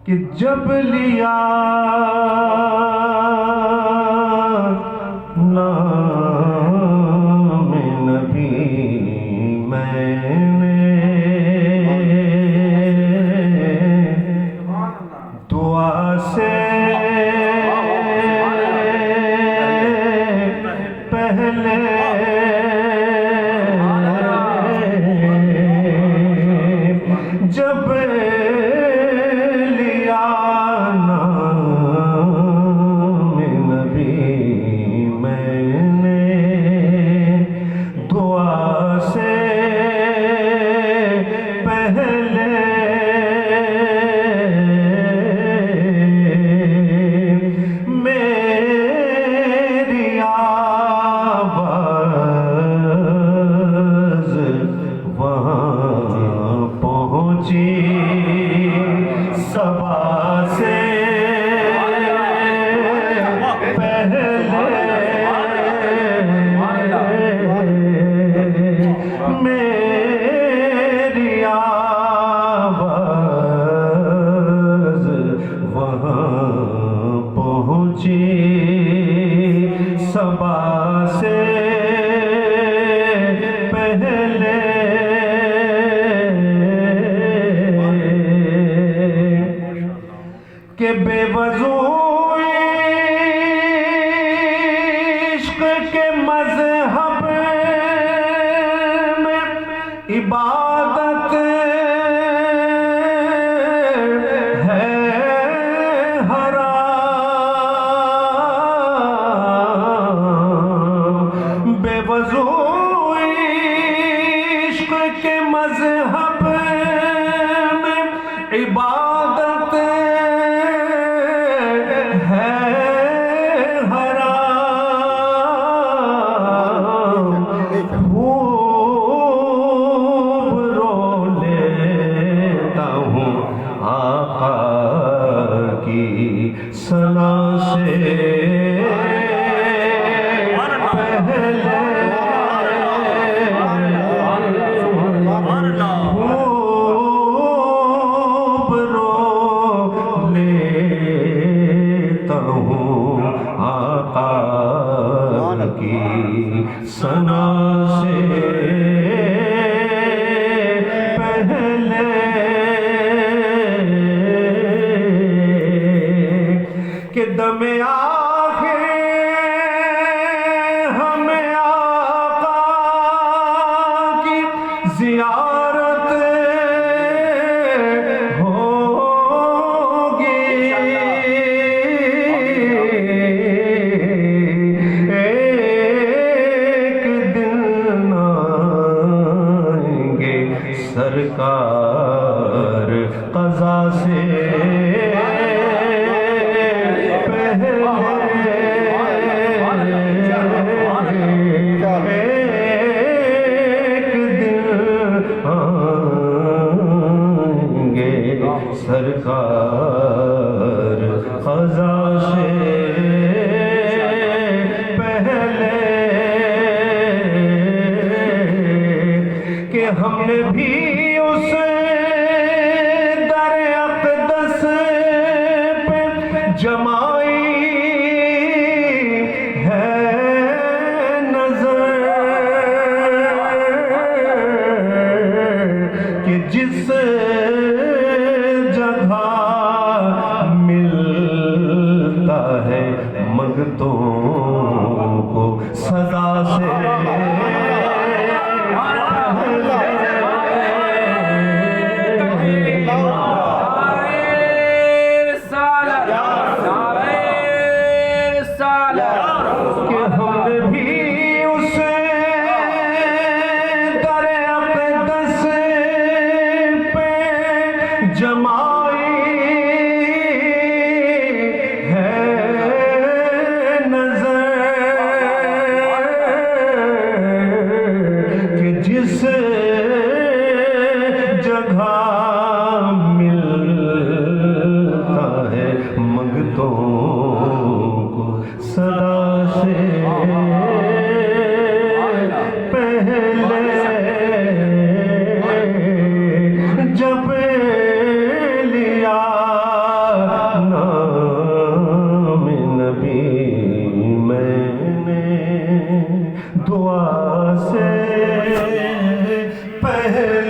कि जब लिया नाम नबी मैंने, दुआ से पहले जब लिया नाम नबी मैंने, दुआ से पहले मेरी आवाज़ वहाँ पहुँची सबा से पहले, मेरी आवाज़ वहाँ पहुँची सबा से पहले, के बेवजू इश्क के मज़हब में इबादत है हराम, बेवजू इश्क के मज़हब में इबादत है हराम, खूब रो लेता हूँ आका की सना से पहले, खूब रो लेता हूँ आका की सना से पहले, कि दमे आखिर हमें आका की ज़ियारत होगी, एक दिन आएंगे सरकार क़ज़ा से सरकार क़ज़ा से पहले, कि हमने भी उस दर अक़दस पे जमाई है नज़र, कि जिस मिलता है मंगतों को सदा से कि हमने भी उस दर अक़दस पे जमाई है नज़र, दुआ से पहले